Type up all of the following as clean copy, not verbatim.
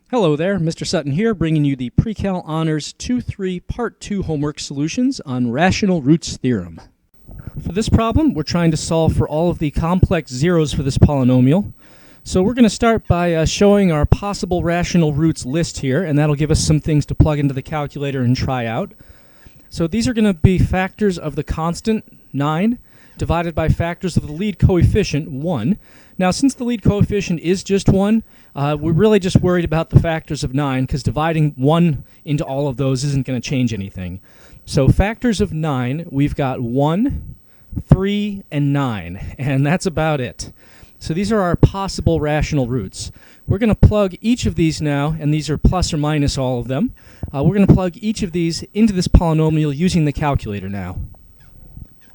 Hello there, Mr. Sutton here, bringing you the Pre-Cal Honors 2-3 Part 2 homework solutions on Rational Roots Theorem. For this problem, we're trying to solve for all of the complex zeros for this polynomial. So we're going to start by showing our possible rational roots list here, and that'll give us some things to plug into the calculator and try out. So these are going to be factors of the constant, 9, divided by factors of the lead coefficient, 1. Now, since the lead coefficient is just 1, we're really just worried about the factors of 9, because dividing 1 into all of those isn't going to change anything. So factors of 9, we've got 1, 3, and 9, and that's about it. So these are our possible rational roots. We're going to plug each of these now, and these are plus or minus all of them. We're going to plug each of these into this polynomial using the calculator now.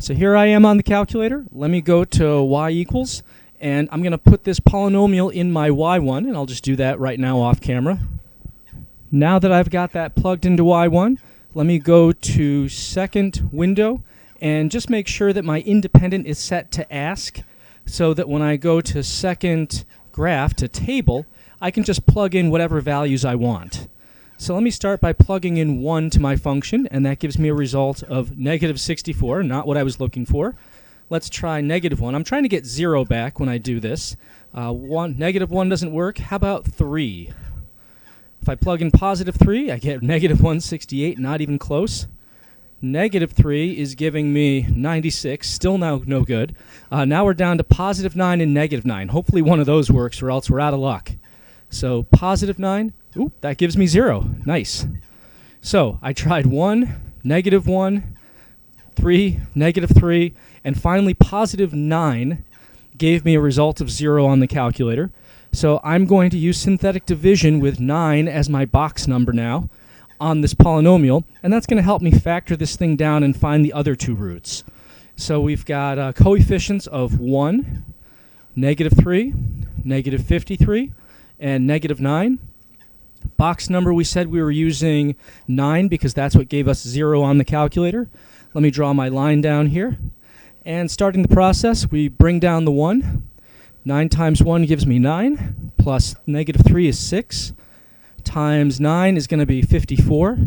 So here I am on the calculator. Let me go to y equals, and I'm going to put this polynomial in my y1, and I'll just do that right now off camera. Now that I've got that plugged into y1, let me go to second window and just make sure that my independent is set to ask, so that when I go to second graph, to table, I can just plug in whatever values I want. So let me start by plugging in 1 to my function, and that gives me a result of negative 64, not what I was looking for. Let's try negative 1. I'm trying to get 0 back when I do this. Negative 1 doesn't work. How about 3? If I plug in positive 3, I get negative 168, not even close. Negative 3 is giving me 96, still no good. Now we're down to positive 9 and negative 9. Hopefully one of those works, or else we're out of luck. So positive 9, ooh, that gives me 0. Nice. So I tried 1, negative 1, 3, negative 3, and finally positive 9 gave me a result of 0 on the calculator. So I'm going to use synthetic division with 9 as my box number now on this polynomial, and that's going to help me factor this thing down and find the other two roots. So we've got coefficients of 1, negative 3, negative 53, and negative 9. Box number, we said we were using 9 because that's what gave us 0 on the calculator. Let me draw my line down here. And starting the process, we bring down the 1. 9 times 1 gives me 9, plus negative 3 is 6. Times 9 is going to be 54,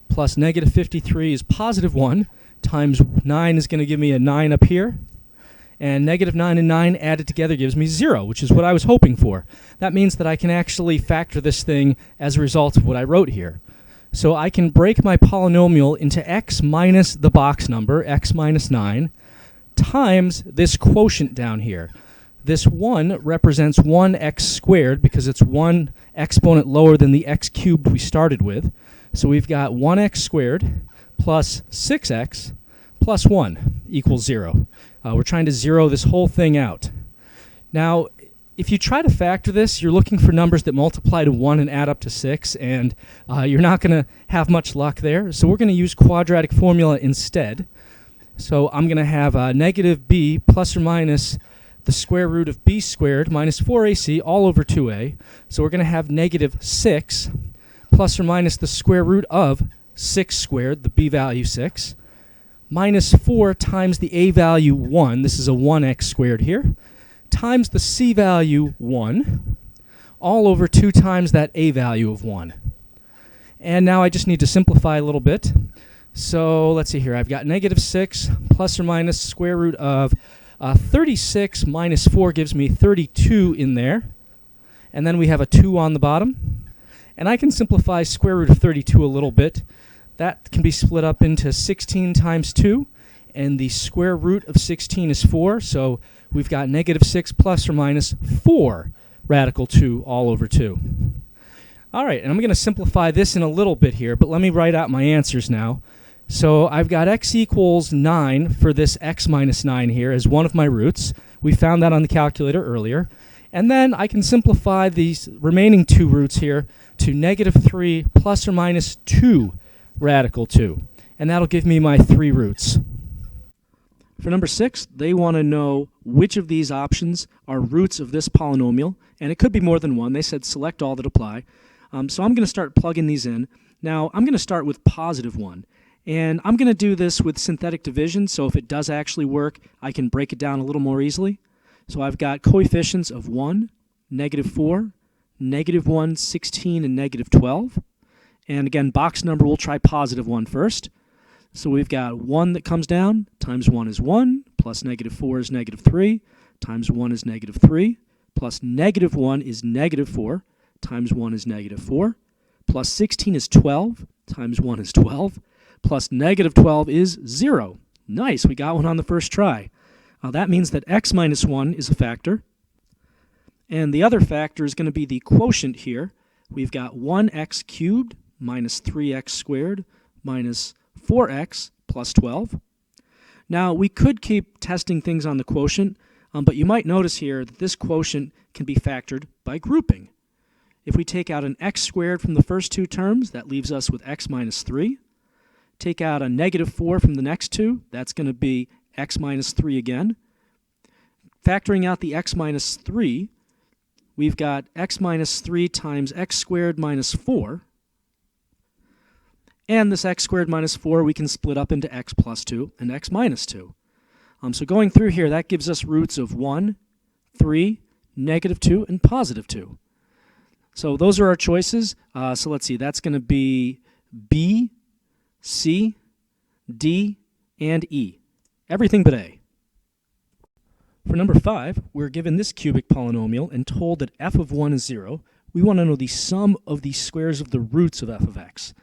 plus negative 53 is positive 1, times 9 is going to give me a 9 up here, and negative 9 and 9 added together gives me 0, which is what I was hoping for. That means that I can actually factor this thing as a result of what I wrote here. So I can break my polynomial into x minus the box number, x minus 9, times this quotient down here. This 1 represents 1x squared because it's one exponent lower than the x cubed we started with. So we've got 1x squared plus 6x plus 1 equals 0. We're trying to zero this whole thing out. Now, if you try to factor this, you're looking for numbers that multiply to 1 and add up to 6, and you're not going to have much luck there. So we're going to use quadratic formula instead. So I'm going to have negative b plus or minus the square root of b squared minus 4ac all over 2a. So we're going to have negative 6 plus or minus the square root of 6 squared, the b value 6, minus 4 times the a value 1, this is a 1x squared here, times the c value 1, all over 2 times that a value of 1. And now I just need to simplify a little bit. So let's see here, I've got negative 6 plus or minus square root of 36 minus 4 gives me 32 in there. And then we have a 2 on the bottom. And I can simplify square root of 32 a little bit. That can be split up into 16 times 2. And the square root of 16 is 4. So we've got negative 6 plus or minus 4 radical 2 all over 2. All right, and I'm going to simplify this in a little bit here, but let me write out my answers now. So I've got x equals 9 for this x minus 9 here as one of my roots. We found that on the calculator earlier. And then I can simplify these remaining two roots here to negative 3 plus or minus 2 radical 2. And that'll give me my 3 roots. For number 6, they want to know which of these options are roots of this polynomial. And it could be more than one. They said select all that apply. So I'm going to start plugging these in. Now I'm going to start with positive 1. And I'm going to do this with synthetic division, so if it does actually work, I can break it down a little more easily. So I've got coefficients of 1, negative 4, -1, 16, and -12. And again, box number, we'll try +1 first. So we've got 1 that comes down, times 1 is 1, plus -4 is -3, times 1 is -3, plus -1 is -4, times 1 is -4, plus 16 is 12, times 1 is 12, plus -12 is 0. Nice, we got one on the first try. That means that x minus 1 is a factor. And the other factor is going to be the quotient here. We've got 1x cubed minus 3x squared minus 4x plus 12. Now, we could keep testing things on the quotient, but you might notice here that this quotient can be factored by grouping. If we take out an x squared from the first two terms, that leaves us with x minus 3. Take out a -4 from the next two, that's going to be x minus 3 again. Factoring out the x minus 3, we've got x minus 3 times x squared minus 4. And this x squared minus 4 we can split up into x plus 2 and x minus 2. So going through here, that gives us roots of 1, 3, -2, and +2. So those are our choices. So let's see, that's going to be B, C, D, and E. Everything but A. For number 5, we're given this cubic polynomial and told that f of 1 is 0. We want to know the sum of the squares of the roots of f of x.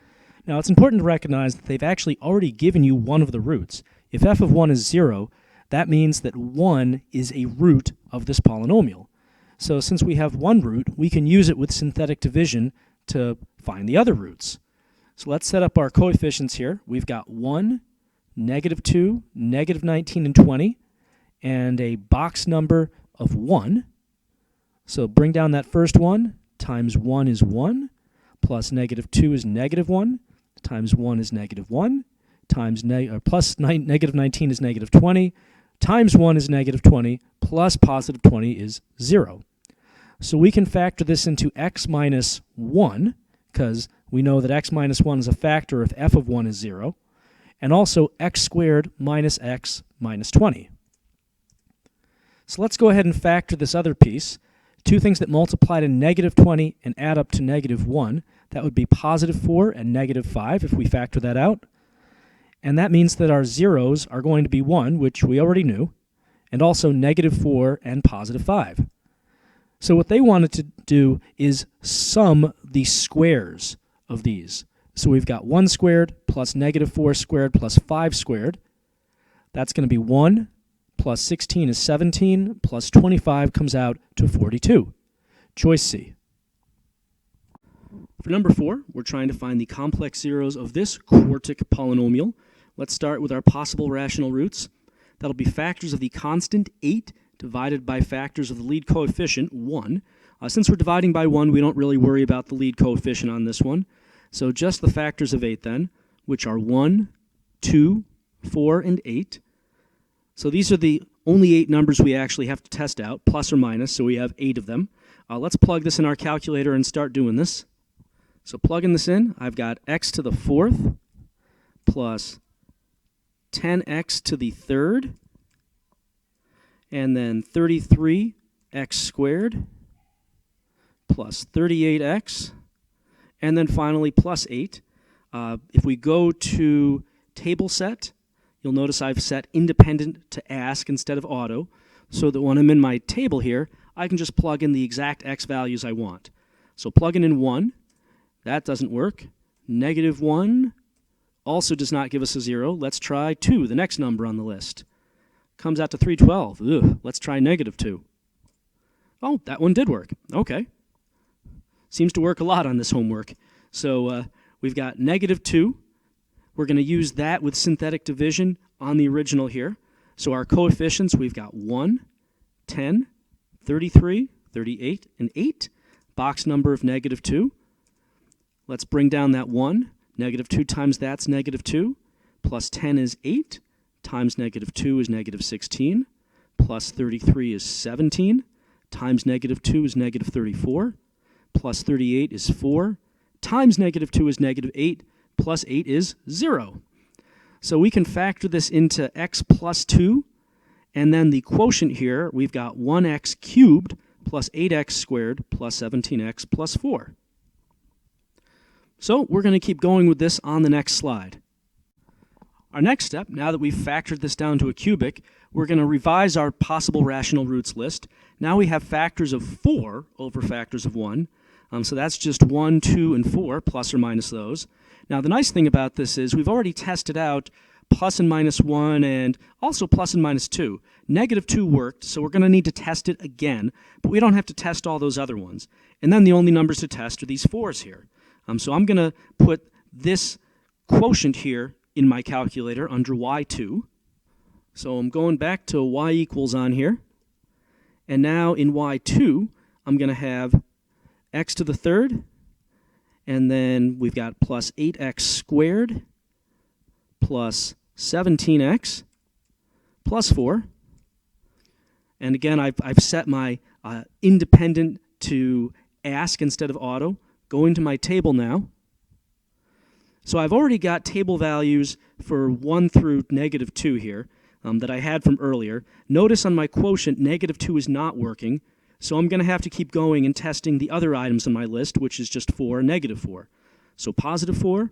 Now, it's important to recognize that they've actually already given you one of the roots. If f of 1 is 0, that means that 1 is a root of this polynomial. So since we have one root, we can use it with synthetic division to find the other roots. So let's set up our coefficients here. We've got 1, -2, -19, and 20, and a box number of 1. So bring down that first one, times 1 is 1, plus -2 is -1, times 1 is -1, times plus -19 is -20, times 1 is -20, plus +20 is 0. So we can factor this into x minus 1, because we know that x minus 1 is a factor if f of 1 is 0, and also x squared minus x minus 20. So let's go ahead and factor this other piece. Two things that multiply to -20 and add up to -1. That would be +4 and -5 if we factor that out. And that means that our zeros are going to be 1, which we already knew, and also -4 and +5. So what they wanted to do is sum the squares of these. So we've got 1 squared plus -4 squared plus 5 squared. That's going to be 1 plus 16 is 17 plus 25 comes out to 42. Choice C. For number 4, we're trying to find the complex zeros of this quartic polynomial. Let's start with our possible rational roots. That'll be factors of the constant 8 divided by factors of the lead coefficient 1. Since we're dividing by 1, we don't really worry about the lead coefficient on this one. So just the factors of 8 then, which are 1, 2, 4, and 8. So these are the only 8 numbers we actually have to test out, plus or minus, so we have 8 of them. Let's plug this in our calculator and start doing this. So plugging this in, I've got x to the 4th plus 10x to the 3rd, and then 33x squared plus 38x, and then finally plus 8. If we go to table set, you'll notice I've set independent to ask instead of auto, so that when I'm in my table here, I can just plug in the exact x values I want. So plugging in 1, that doesn't work. -1 also does not give us a 0. Let's try 2, the next number on the list. Comes out to 312. Ugh, let's try -2. Oh, that one did work. Okay. Seems to work a lot on this homework. So we've got -2. We're going to use that with synthetic division on the original here. So our coefficients, we've got 1, 10, 33, 38, and 8. Box number of -2. Let's bring down that 1. -2 times that's -2. Plus 10 is 8. Times -2 is -16. Plus 33 is 17. Times -2 is -34. Plus 38 is 4. Times -2 is -8. Plus 8 is 0. So we can factor this into x plus 2. And then the quotient here, we've got 1x cubed plus 8x squared plus 17x plus 4. So we're going to keep going with this on the next slide. Our next step, now that we've factored this down to a cubic, we're going to revise our possible rational roots list. Now we have factors of 4 over factors of 1. So that's just 1, 2, and 4, plus or minus those. Now the nice thing about this is we've already tested out plus and minus 1 and also plus and minus 2. Negative 2 worked, so we're going to need to test it again, but we don't have to test all those other ones. And then the only numbers to test are these 4s here. So I'm going to put this quotient here in my calculator under y2. So I'm going back to y equals on here. And now in y2, I'm going to have x to the third, and then we've got plus 8x squared plus 17x plus 4. And again, I've set my independent to ask instead of auto. Go into my table now. So I've already got table values for 1 through negative 2 here that I had from earlier. Notice on my quotient, negative 2 is not working, so I'm going to have to keep going and testing the other items on my list, which is just 4 and negative 4. So positive 4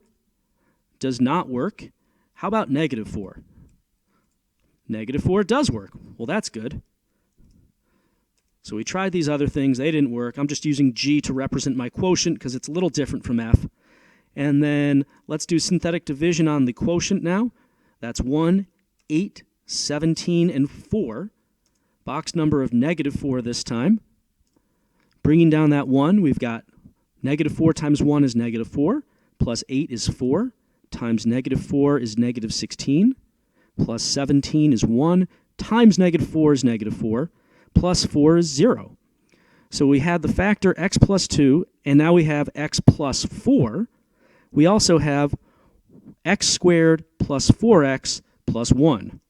does not work. How about negative 4? Negative 4 does work. Well, that's good. So we tried these other things. They didn't work. I'm just using G to represent my quotient because it's a little different from F. And then let's do synthetic division on the quotient now. That's 1, 8, 17, and 4. Box number of negative 4 this time. Bringing down that 1, we've got negative 4 times 1 is negative 4, plus 8 is 4, times negative 4 is negative 16, plus 17 is 1, times negative 4 is negative 4, plus 4 is 0. So we had the factor x plus 2, and now we have x plus 4. We also have x squared plus 4x plus 1.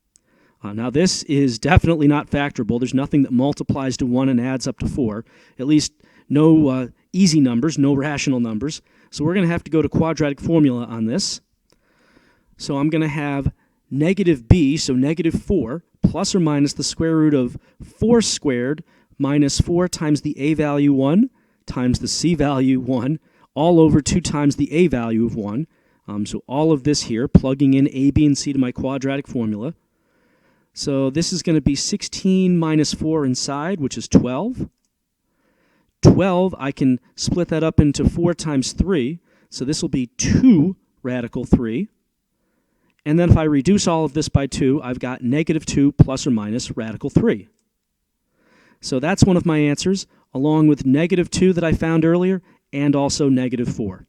Now this is definitely not factorable. There's nothing that multiplies to 1 and adds up to 4. At least no easy numbers, no rational numbers. So we're going to have to go to quadratic formula on this. So I'm going to have negative b, so negative 4, plus or minus the square root of 4 squared minus 4 times the a value 1 times the c value 1, all over 2 times the a value of 1. So all of this here, plugging in a, b, and c to my quadratic formula. So this is going to be 16 minus 4 inside, which is 12. 12, I can split that up into 4 times 3. So this will be 2 radical 3. And then if I reduce all of this by 2, I've got negative 2 plus or minus radical 3. So that's one of my answers, along with negative 2 that I found earlier, and also negative 4.